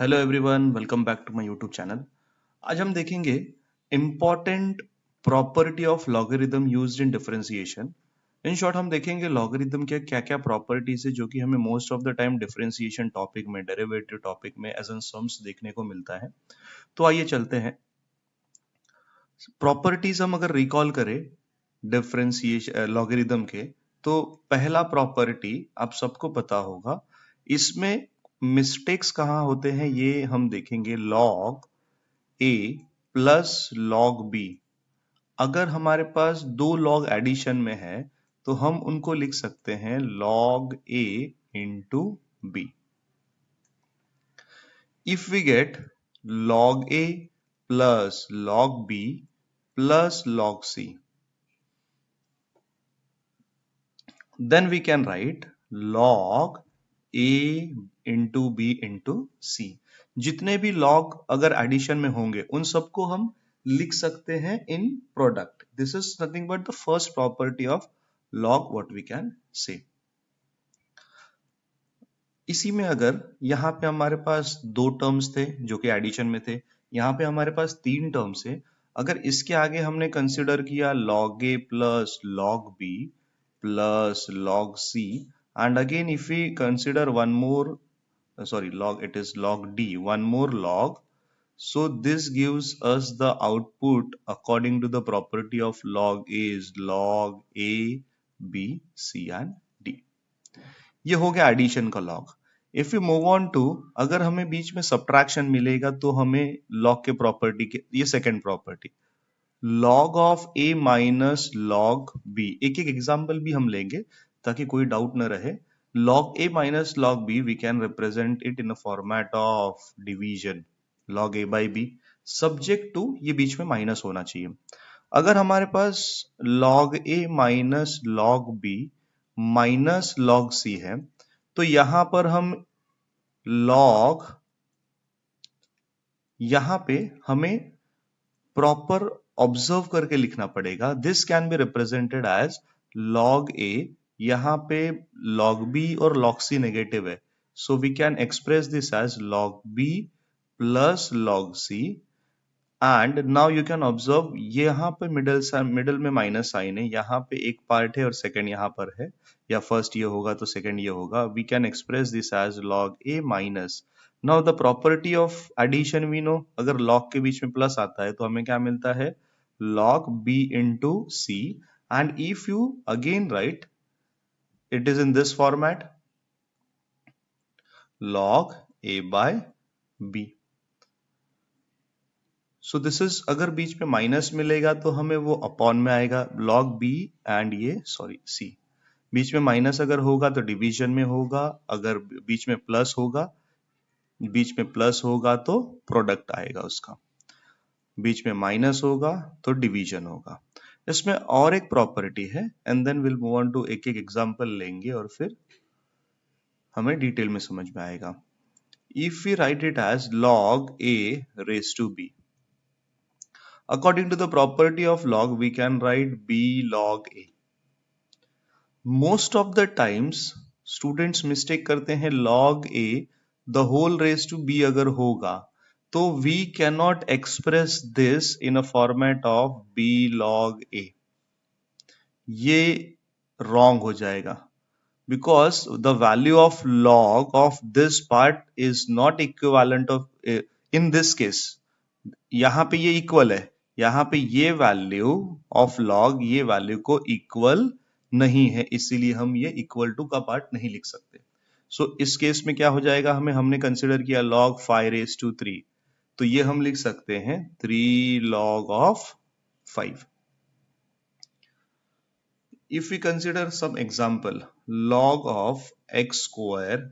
Hello everyone, welcome back to my YouTube channel. आज हम देखेंगे important property of logarithm used in differentiation. In short हम देखेंगे logarithm के क्या क्या प्रॉपर्टीज है जो कि हमें most of the time differentiation topic में, डेरिवेटिव टॉपिक में एज एन सम्स देखने को मिलता है। तो आइए चलते हैं। प्रॉपर्टीज हम अगर रिकॉल करें डिफरेंशिएशन लॉगरिदम के, तो पहला प्रॉपर्टी आप सबको पता होगा। इसमें मिस्टेक्स कहाँ होते हैं ये हम देखेंगे। Log a plus log B, अगर हमारे पास दो लॉग एडिशन में है तो हम उनको लिख सकते हैं log a into b. If we get log a plus log b plus log c, then we can write log a into b into c। जितने भी log अगर एडिशन में होंगे उन सबको हम लिख सकते हैं in product. This is nothing but the first property of log, what we can say. इसी में अगर यहाँ पे हमारे पास दो टर्म्स थे जो कि एडिशन में थे, यहाँ पे हमारे पास तीन टर्म्स है। अगर इसके आगे हमने कंसिडर किया log a plus log b plus log c, and again if we consider one more, log, it is log d, one more log, so this gives us the output according to the property of log a is log a b c and d। ये हो गया addition का log. If you move on to, अगर हमें बीच में subtraction मिलेगा तो हमें लॉग के प्रॉपर्टी के, ये second property, log of a minus log b. एक एक एग्जांपल भी हम लेंगे ताकि कोई डाउट न रहे। Log a minus log b we can represent it in a format of division, log a by b, subject to ये बीच में माइनस होना चाहिए। अगर हमारे पास log a minus log b minus log c है तो यहां पर हम log, यहां पे हमें प्रॉपर ऑब्जर्व करके लिखना पड़ेगा। This can be represented as log a, यहां पे log b और log c नेगेटिव है, so we can express this as log b plus log c। And now you can observe यहाँ पे मिडल में माइनस साइन है, यहाँ पे एक पार्ट है और सेकंड यहाँ पर है, या फर्स्ट ये होगा तो सेकंड ये होगा। We can express this as log a minus. Now the property of addition we know, अगर log के बीच में प्लस आता है तो हमें क्या मिलता है log b into c। And if you again right it is in this format log a by b। So this is, अगर बीच में माइनस मिलेगा तो हमें वो अपॉन में आएगा log b एंड ये c। बीच में माइनस अगर होगा तो डिवीजन में होगा, अगर बीच में प्लस होगा, बीच में प्लस होगा तो प्रोडक्ट आएगा उसका, बीच में माइनस होगा तो डिवीजन होगा। इसमें और एक प्रॉपर्टी है and then will move on to, एक एक एग्जांपल लेंगे और फिर हमें डिटेल में समझ में आएगा। If we write it as log a raised to b, according to the property of log we can write b log a। most of the times students mistake करते हैं log a the whole raised to b अगर होगा तो we cannot express this in a format of b log a, ये wrong हो जाएगा, because the value of log of this part is not equivalent of in this case, यहाँ पे ये equal है, यहाँ पे ये वैल्यू ऑफ लॉग ये वैल्यू को इक्वल नहीं है, इसीलिए हम ये इक्वल टू का पार्ट नहीं लिख सकते। सो इस केस में क्या हो जाएगा, हमने कंसिडर किया log 5 raised to 3, तो ये हम लिख सकते हैं 3 log of 5। If we consider some example log of x square,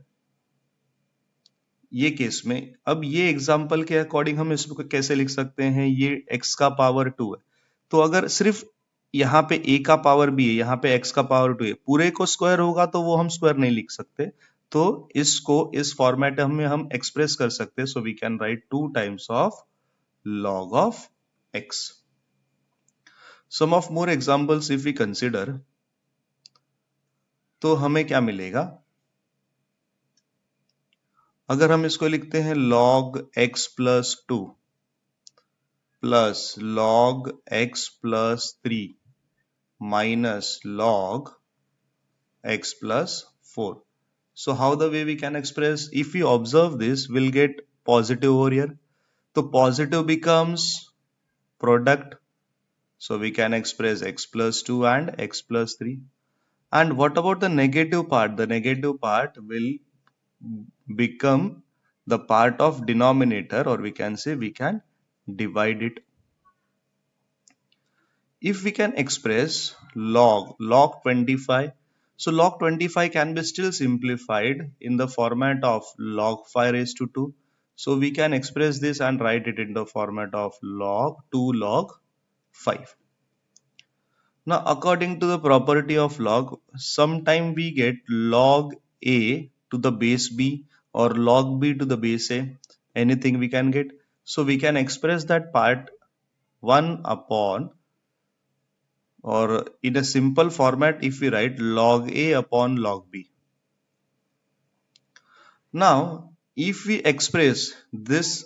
ये केस में, अब ये एग्जाम्पल के अकॉर्डिंग हम इसको कैसे लिख सकते हैं, ये x का पावर 2 है, तो अगर सिर्फ यहाँ पे a का पावर b है, यहाँ पे x का पावर 2 है, पूरे को स्क्वायर होगा तो वो हम स्क्वायर नहीं लिख सकते, तो इसको इस फॉर्मेट में हम एक्सप्रेस कर सकते हैं। So we can write 2 times of log of x। Some of more examples if we consider, तो हमें क्या मिलेगा, अगर हम इसको लिखते हैं log x plus 2 plus log x plus 3 minus log x plus 4. So how the way we can express, if we observe this, we'll get positive over here. So positive becomes product. So we can express x plus 2 and x plus 3. And what about the negative part? The negative part will become the part of denominator, or we can say we can divide it. If we can express log 25, so log 25 can be still simplified in the format of log 5 raised to 2. So we can express this and write it in the format of log 2 log 5. Now, according to the property of log, sometime we get log a to the base b or log b to the base a, anything we can get. So we can express that part 1 upon, or in a simple format, if we write log a upon log b. Now, if we express this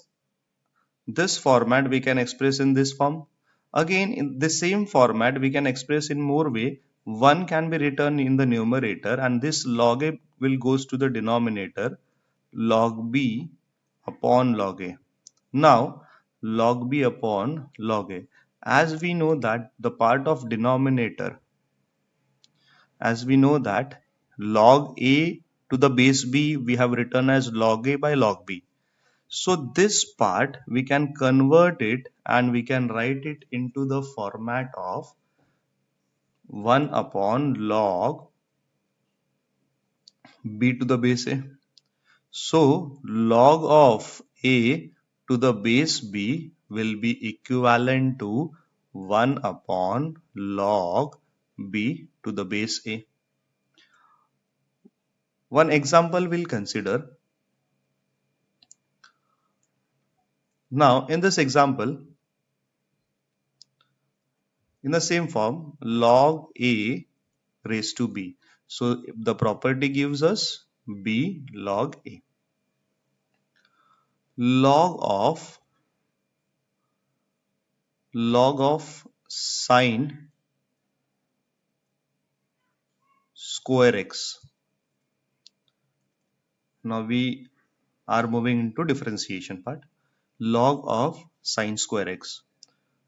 format, we can express in this form. Again, in the same format, we can express in more way. 1 can be written in the numerator, and this log a will goes to the denominator, log b upon log a. Now, log b upon log a. As we know that the part of denominator, as we know that log a to the base b we have written as log a by log b. So this part we can convert it and we can write it into the format of 1 upon log b to the base a. So log of a to the base b will be equivalent to 1 upon log b to the base a. One example we'll consider. Now in this example, in the same form, log a raised to b. So the property gives us b log a. Log of sine square x. Now we are moving into differentiation part. Log of sine square x.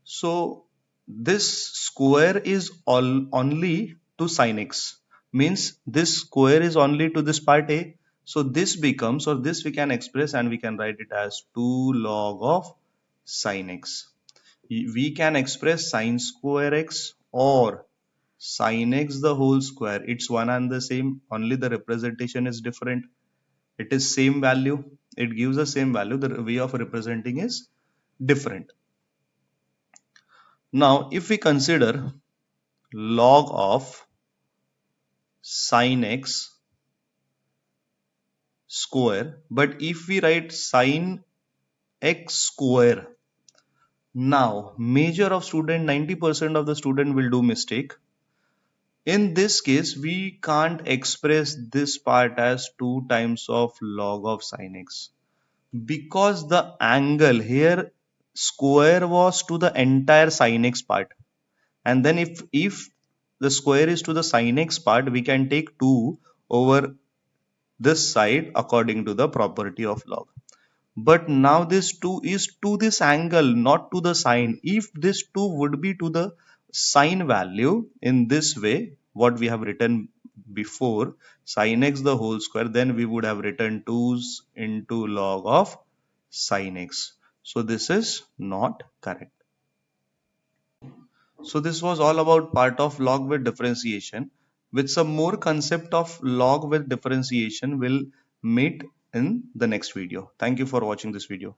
So this square is only to sine x, means this square is only to this part a. So this becomes, or this we can express and we can write it as 2 log of sine x. We can express sine square x or sine x the whole square. It's one and the same, only the representation is different. It is same value, it gives the same value, the way of representing is different. Now if we consider log of sine x square, but if we write sine x square, now major of student, 90% of the student will do mistake. In this case, we can't express this part as 2 times of log of sine x, because the angle here square was to the entire sine x part, and then if the square is to the sine x part, we can take 2 over this side according to the property of log. But now this 2 is to this angle, not to the sine. If this 2 would be to the sine value in this way, what we have written before, sine x the whole square, then we would have written 2's into log of sine x. So this is not correct. So this was all about part of log with differentiation. With some more concept of log with differentiation, we'll meet in the next video. Thank you for watching this video.